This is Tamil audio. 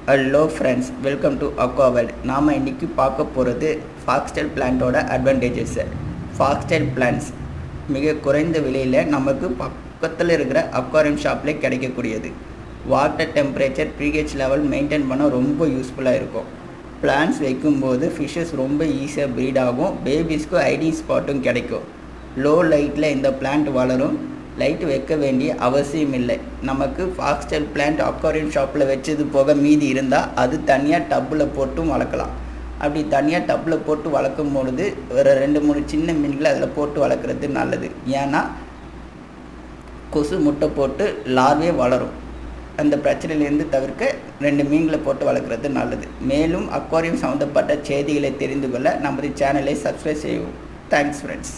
Hello friends, welcome to aqua world. நாம் இன்றைக்கி பார்க்க போகிறது ஃபாக்ஸ்டைல் பிளான்ட்டோட அட்வான்டேஜஸ். ஃபாக்ஸ்டைல் பிளான்ட்ஸ் மிக குறைந்த விலையில் நமக்கு பக்கத்தில் இருக்கிற அக்வாரியம் ஷாப்லேயே கிடைக்கக்கூடியது. Water temperature, pH level maintain பண்ண ரொம்ப யூஸ்ஃபுல்லாக இருக்கும். பிளான்ட்ஸ் வைக்கும்போது ஃபிஷ்ஷஸ் ரொம்ப ஈஸியாக ப்ரீட் ஆகும். பேபிஸ்க்கு ஐடிங் ஸ்பாட்டும் கிடைக்கும். லோ லைட்டில் இந்த பிளான்ட் வளரும். லைட் வைக்க வேண்டிய அவசியம் இல்லை. நமக்கு ஃபாக்ஸ்டைல் பிளான்ட் அக்வாரியம் ஷாப்பில் வச்சது போக மீதி இருந்தால் அது தனியாக டப்பில் போட்டும் வளர்க்கலாம். அப்படி தனியாக டப்பில் போட்டு வளர்க்கும் பொழுது ஒரு 2-3 சின்ன மீன்களை அதில் போட்டு வளர்க்குறது நல்லது. ஏன்னா கொசு முட்டை போட்டு லார்வே வளரும். அந்த பிரச்சனையிலேருந்து தவிர்க்க 2 மீன்களை போட்டு வளர்க்குறது நல்லது. மேலும் அக்வாரியம் சம்மந்தப்பட்ட செய்திகளை தெரிந்து கொள்ள நமது சேனலை சப்ஸ்கிரைப் செய்யவும். Thanks friends.